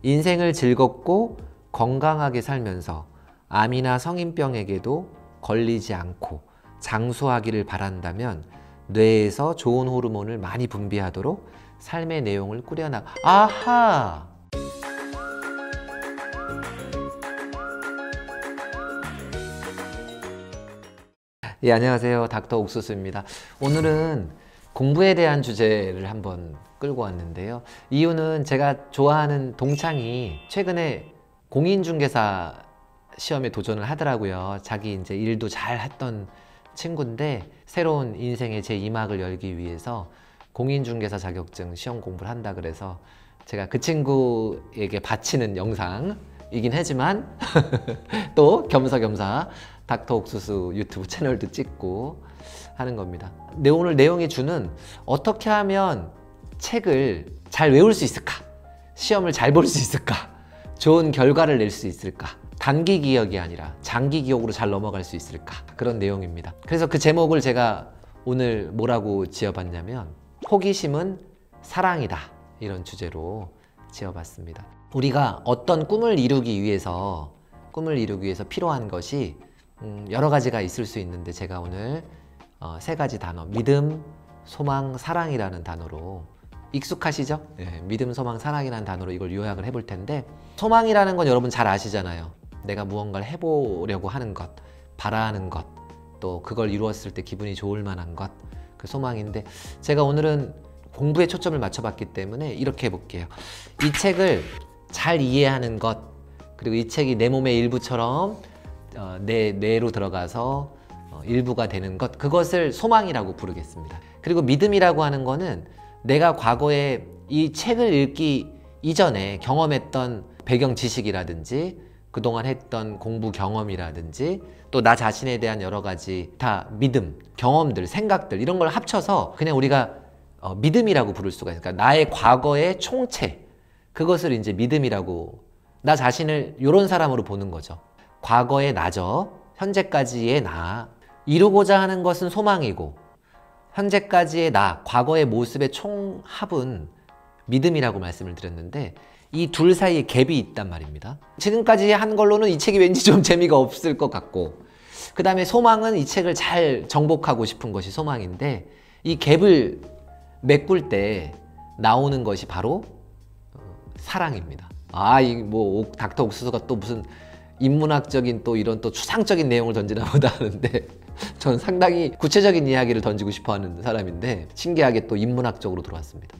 인생을 즐겁고 건강하게 살면서 암이나 성인병에게도 걸리지 않고 장수하기를 바란다면 뇌에서 좋은 호르몬을 많이 분비하도록 삶의 내용을 꾸려나가. 아하! 예, 안녕하세요. 닥터 옥수수입니다. 오늘은 공부에 대한 주제를 한번 끌고 왔는데요. 이유는 제가 좋아하는 동창이 최근에 공인중개사 시험에 도전을 하더라고요. 자기 이제 일도 잘 했던 친구인데 새로운 인생의 제2막을 열기 위해서 공인중개사 자격증 시험 공부를 한다 그래서 제가 그 친구에게 바치는 영상이긴 하지만 또 겸사겸사 닥터 옥수수 유튜브 채널도 찍고 하는 겁니다. 오늘 내용이 주는 어떻게 하면 책을 잘 외울 수 있을까? 시험을 잘 볼 수 있을까? 좋은 결과를 낼 수 있을까? 단기 기억이 아니라 장기 기억으로 잘 넘어갈 수 있을까? 그런 내용입니다. 그래서 그 제목을 제가 오늘 뭐라고 지어봤냐면 호기심은 사랑이다, 이런 주제로 지어봤습니다. 우리가 어떤 꿈을 이루기 위해서 필요한 것이 여러 가지가 있을 수 있는데 제가 오늘 세 가지 단어, 믿음, 소망, 사랑이라는 단어로, 익숙하시죠? 네, 믿음, 소망, 사랑이라는 단어로 이걸 요약을 해볼 텐데, 소망이라는 건 여러분 잘 아시잖아요. 내가 무언가를 해보려고 하는 것, 바라는 것, 또 그걸 이루었을 때 기분이 좋을 만한 것, 그 소망인데, 제가 오늘은 공부에 초점을 맞춰봤기 때문에 이렇게 해볼게요. 이 책을 잘 이해하는 것, 그리고 이 책이 내 몸의 일부처럼 내 뇌로 들어가서 일부가 되는 것, 그것을 소망이라고 부르겠습니다. 그리고 믿음이라고 하는 거는 내가 과거에 이 책을 읽기 이전에 경험했던 배경 지식이라든지 그동안 했던 공부 경험이라든지 또 나 자신에 대한 여러 가지 다 믿음, 경험들, 생각들 이런 걸 합쳐서 그냥 우리가 믿음이라고 부를 수가 있어요. 그러니까 나의 과거의 총체, 그것을 이제 믿음이라고, 나 자신을 이런 사람으로 보는 거죠. 과거의 나죠. 현재까지의 나. 이루고자 하는 것은 소망이고 현재까지의 나, 과거의 모습의 총합은 믿음이라고 말씀을 드렸는데 이 둘 사이에 갭이 있단 말입니다. 지금까지 한 걸로는 이 책이 왠지 좀 재미가 없을 것 같고, 그 다음에 소망은 이 책을 잘 정복하고 싶은 것이 소망인데 이 갭을 메꿀 때 나오는 것이 바로 사랑입니다. 이 뭐 닥터 옥수수가 또 무슨 인문학적인 또 이런 또 추상적인 내용을 던지나 보다 하는데 저는 상당히 구체적인 이야기를 던지고 싶어 하는 사람인데 신기하게 또 인문학적으로 들어왔습니다.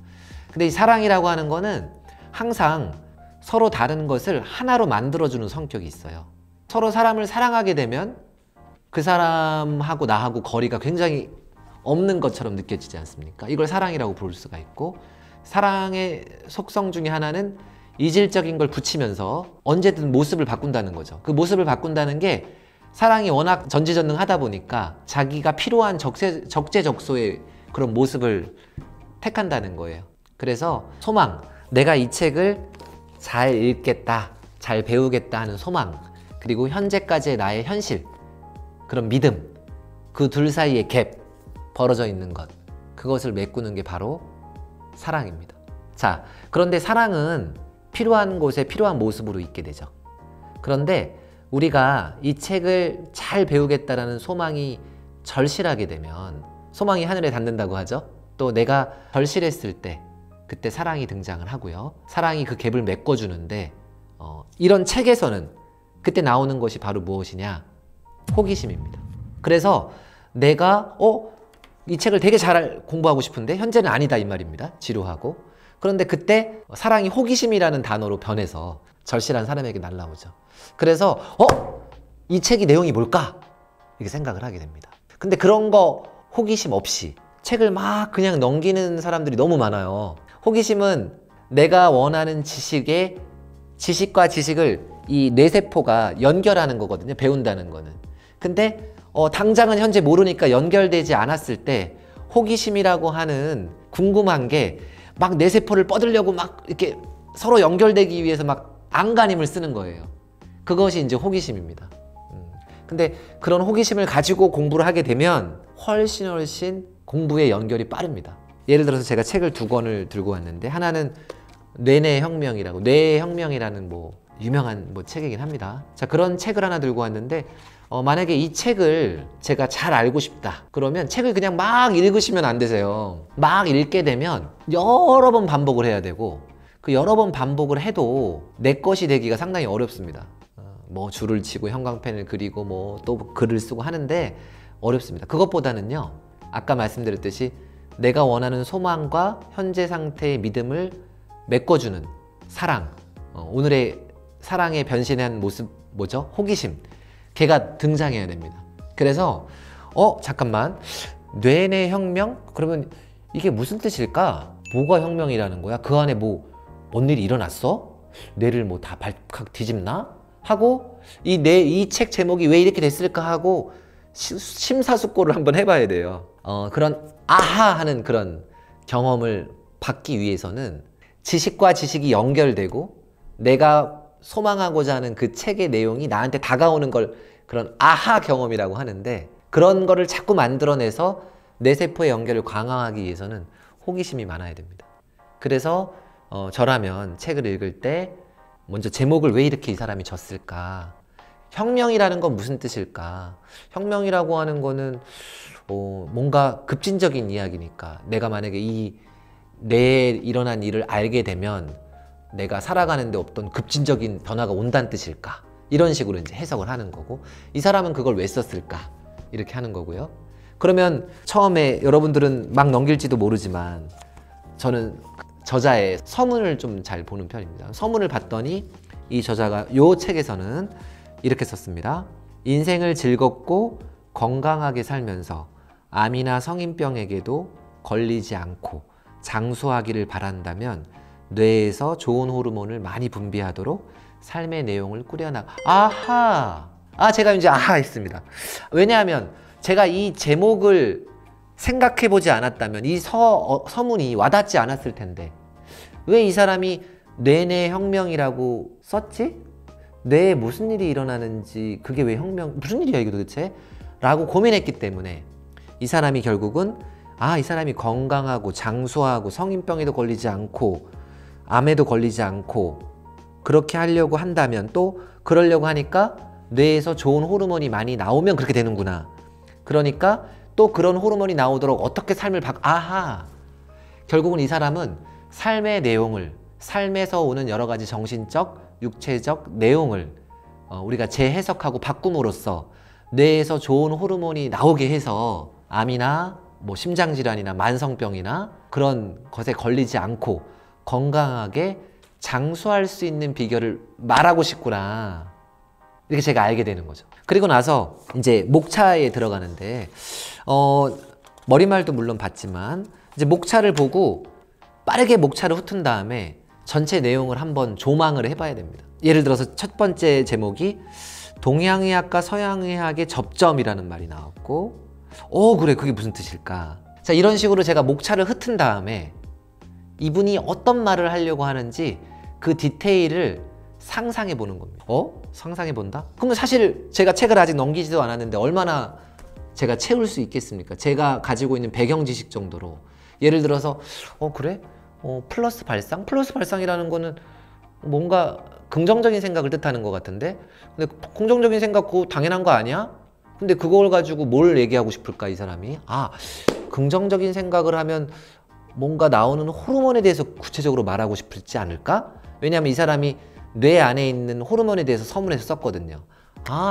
근데 이 사랑이라고 하는 거는 항상 서로 다른 것을 하나로 만들어주는 성격이 있어요. 서로 사람을 사랑하게 되면 그 사람하고 나하고 거리가 굉장히 없는 것처럼 느껴지지 않습니까? 이걸 사랑이라고 부를 수가 있고, 사랑의 속성 중에 하나는 이질적인 걸 붙이면서 언제든 모습을 바꾼다는 거죠. 그 모습을 바꾼다는 게 사랑이 워낙 전지전능하다 보니까 자기가 필요한 적재적소의 그런 모습을 택한다는 거예요. 그래서 소망, 내가 이 책을 잘 읽겠다, 잘 배우겠다 하는 소망, 그리고 현재까지의 나의 현실, 그런 믿음, 그 둘 사이의 갭, 벌어져 있는 것, 그것을 메꾸는 게 바로 사랑입니다. 자, 그런데 사랑은 필요한 곳에 필요한 모습으로 있게 되죠. 그런데 우리가 이 책을 잘 배우겠다라는 소망이 절실하게 되면, 소망이 하늘에 닿는다고 하죠. 또 내가 절실했을 때 그때 사랑이 등장을 하고요. 사랑이 그 갭을 메꿔주는데 이런 책에서는 그때 나오는 것이 바로 무엇이냐? 호기심입니다. 그래서 내가 이 책을 되게 잘 공부하고 싶은데 현재는 아니다 이 말입니다. 지루하고. 그런데 그때 사랑이 호기심이라는 단어로 변해서 절실한 사람에게 날라오죠. 그래서 이 책이 내용이 뭘까? 이렇게 생각을 하게 됩니다. 근데 그런 거 호기심 없이 책을 막 그냥 넘기는 사람들이 너무 많아요. 호기심은 내가 원하는 지식과 지식을 이 뇌세포가 연결하는 거거든요. 배운다는 거는. 근데 당장은 현재 모르니까 연결되지 않았을 때 호기심이라고 하는 궁금한 게 막 뇌세포를 뻗으려고 막 이렇게 서로 연결되기 위해서 막 안간힘을 쓰는 거예요. 그것이 이제 호기심입니다. 근데 그런 호기심을 가지고 공부를 하게 되면 훨씬 공부의 연결이 빠릅니다. 예를 들어서 제가 책을 두 권을 들고 왔는데, 하나는 뇌내 혁명이라고, 뇌의 혁명이라는 뭐 유명한 뭐 책이긴 합니다. 자, 그런 책을 하나 들고 왔는데 만약에 이 책을 제가 잘 알고 싶다 그러면 책을 그냥 막 읽으시면 안 되세요. 막 읽게 되면 여러 번 반복을 해야 되고, 그 여러 번 반복을 해도 내 것이 되기가 상당히 어렵습니다. 뭐 줄을 치고 형광펜을 그리고 뭐 또 글을 쓰고 하는데 어렵습니다. 그것보다는요, 아까 말씀드렸듯이 내가 원하는 소망과 현재 상태의 믿음을 메꿔주는 사랑, 오늘의 사랑에 변신한 모습 뭐죠? 호기심, 걔가 등장해야 됩니다. 그래서 잠깐만, 뇌내 혁명? 그러면 이게 무슨 뜻일까? 뭐가 혁명이라는 거야? 그 안에 뭔 일이 일어났어? 뇌를 뭐 다 발칵 뒤집나? 하고 이 책 제목이 왜 이렇게 됐을까 하고 심사숙고를 한번 해봐야 돼요. 그런 아하 하는 그런 경험을 받기 위해서는 지식과 지식이 연결되고 내가 소망하고자 하는 그 책의 내용이 나한테 다가오는 걸 그런 아하 경험이라고 하는데, 그런 거를 자꾸 만들어내서 내 세포의 연결을 강화하기 위해서는 호기심이 많아야 됩니다. 그래서 저라면 책을 읽을 때 먼저 제목을 왜 이렇게 이 사람이 졌을까? 혁명이라는 건 무슨 뜻일까? 혁명이라고 하는 거는 뭔가 급진적인 이야기니까, 내가 만약에 이 내에 일어난 일을 알게 되면 내가 살아가는데 어떤 급진적인 변화가 온다는 뜻일까? 이런 식으로 이제 해석을 하는 거고, 이 사람은 그걸 왜 썼을까? 이렇게 하는 거고요. 그러면 처음에 여러분들은 막 넘길지도 모르지만 저는 저자의 서문을 좀 잘 보는 편입니다. 서문을 봤더니 이 저자가 이 책에서는 이렇게 썼습니다. 인생을 즐겁고 건강하게 살면서 암이나 성인병에게도 걸리지 않고 장수하기를 바란다면 뇌에서 좋은 호르몬을 많이 분비하도록 삶의 내용을 꾸려나가. 아하! 제가 이제 아하 했습니다. 왜냐하면 제가 이 제목을 생각해 보지 않았다면 이 서문이 와닿지 않았을 텐데, 왜 이 사람이 뇌내 혁명이라고 썼지? 뇌에 무슨 일이 일어나는지, 그게 왜 무슨 일이야 이게 도대체? 라고 고민했기 때문에 이 사람이 결국은 이 사람이 건강하고 장수하고 성인병에도 걸리지 않고 암에도 걸리지 않고 그렇게 하려고 한다면, 또 그러려고 하니까 뇌에서 좋은 호르몬이 많이 나오면 그렇게 되는구나. 그러니까 또 그런 호르몬이 나오도록 어떻게 삶을 결국은 이 사람은 삶의 내용을, 삶에서 오는 여러 가지 정신적, 육체적 내용을 우리가 재해석하고 바꿈으로써 뇌에서 좋은 호르몬이 나오게 해서 암이나 뭐 심장질환이나 만성병이나 그런 것에 걸리지 않고 건강하게 장수할 수 있는 비결을 말하고 싶구나, 이렇게 제가 알게 되는 거죠. 그리고 나서 이제 목차에 들어가는데 머리말도 물론 봤지만 이제 목차를 보고 빠르게 목차를 훑은 다음에 전체 내용을 한번 조망을 해봐야 됩니다. 예를 들어서 첫 번째 제목이 동양의학과 서양의학의 접점이라는 말이 나왔고, 그래, 그게 무슨 뜻일까? 자, 이런 식으로 제가 목차를 훑은 다음에 이분이 어떤 말을 하려고 하는지 그 디테일을 상상해 보는 겁니다. 상상해 본다? 그러면 사실 제가 책을 아직 넘기지도 않았는데 얼마나 제가 채울 수 있겠습니까? 제가 가지고 있는 배경 지식 정도로. 예를 들어서 그래? 플러스 발상? 플러스 발상이라는 거는 뭔가 긍정적인 생각을 뜻하는 것 같은데, 근데 긍정적인 생각 그거 당연한 거 아니야? 근데 그걸 가지고 뭘 얘기하고 싶을까 이 사람이? 긍정적인 생각을 하면 뭔가 나오는 호르몬에 대해서 구체적으로 말하고 싶을지 않을까? 왜냐하면 이 사람이 뇌 안에 있는 호르몬에 대해서 서문에서 썼거든요.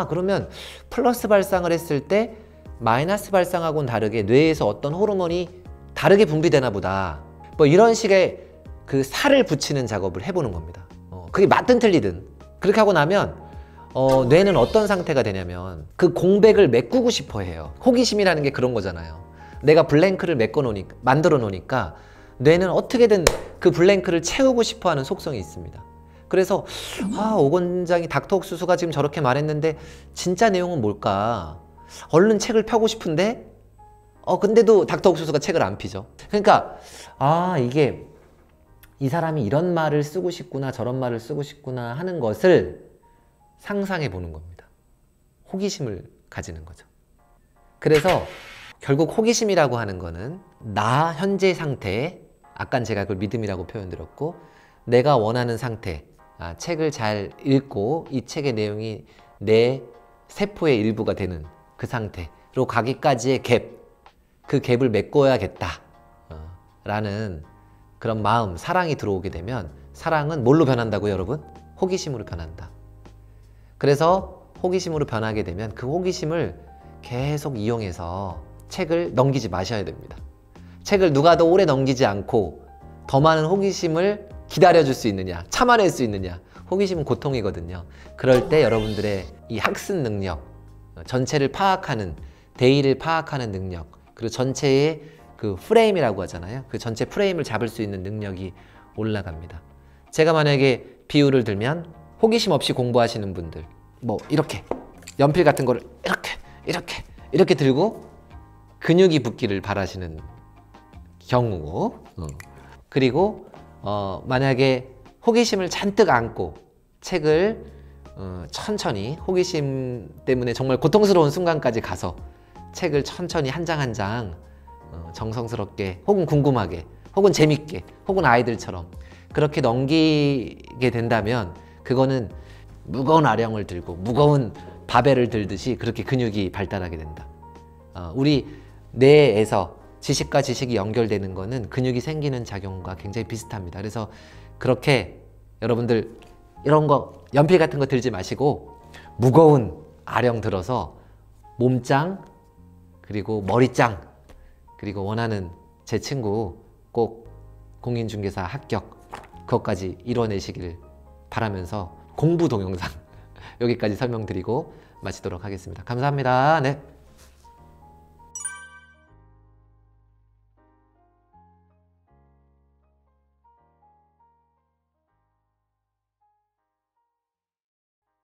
그러면 플러스 발상을 했을 때 마이너스 발상하고는 다르게 뇌에서 어떤 호르몬이 다르게 분비되나 보다, 뭐 이런 식의 그 살을 붙이는 작업을 해보는 겁니다. 그게 맞든 틀리든. 그렇게 하고 나면 뇌는 어떤 상태가 되냐면 그 공백을 메꾸고 싶어 해요. 호기심이라는 게 그런 거잖아요. 내가 블랭크를 만들어 놓으니까 뇌는 어떻게든 그 블랭크를 채우고 싶어 하는 속성이 있습니다. 그래서 오 권장이 닥터 옥수수가 지금 저렇게 말했는데 진짜 내용은 뭘까? 얼른 책을 펴고 싶은데 근데도 닥터 옥수수가 책을 안 피죠. 그러니까 이게 이 사람이 이런 말을 쓰고 싶구나 저런 말을 쓰고 싶구나 하는 것을 상상해 보는 겁니다. 호기심을 가지는 거죠. 그래서 결국 호기심이라고 하는 거는 나 현재 상태, 아까 제가 그걸 믿음이라고 표현드렸고, 내가 원하는 상태, 책을 잘 읽고 이 책의 내용이 내 세포의 일부가 되는 그 상태로 가기까지의 갭, 그 갭을 메꿔야겠다 라는 그런 마음, 사랑이 들어오게 되면 사랑은 뭘로 변한다고요, 여러분? 호기심으로 변한다. 그래서 호기심으로 변하게 되면 그 호기심을 계속 이용해서 책을 넘기지 마셔야 됩니다. 책을 누가 더 오래 넘기지 않고 더 많은 호기심을 기다려줄 수 있느냐, 참아낼 수 있느냐. 호기심은 고통이거든요. 그럴 때 여러분들의 이 학습 능력, 전체를 파악하는, 대의를 파악하는 능력, 그리고 전체의 그 프레임이라고 하잖아요. 그 전체 프레임을 잡을 수 있는 능력이 올라갑니다. 제가 만약에 비유를 들면 호기심 없이 공부하시는 분들, 뭐 이렇게 연필 같은 거를 이렇게 들고 근육이 붙기를 바라시는 경우, 그리고 만약에 호기심을 잔뜩 안고 책을 천천히, 호기심 때문에 정말 고통스러운 순간까지 가서 책을 천천히 한 장 한 장 정성스럽게, 혹은 궁금하게, 혹은 재밌게, 혹은 아이들처럼 그렇게 넘기게 된다면 그거는 무거운 아령을 들고 무거운 바벨을 들듯이 그렇게 근육이 발달하게 된다. 우리 뇌에서 지식과 지식이 연결되는 거는 근육이 생기는 작용과 굉장히 비슷합니다. 그래서 그렇게 여러분들 이런 거, 연필 같은 거 들지 마시고 무거운 아령 들어서 몸짱, 그리고 머리짱, 그리고 원하는 제 친구 꼭 공인중개사 합격, 그것까지 이뤄내시길 바라면서 공부 동영상 여기까지 설명드리고 마치도록 하겠습니다. 감사합니다. 네.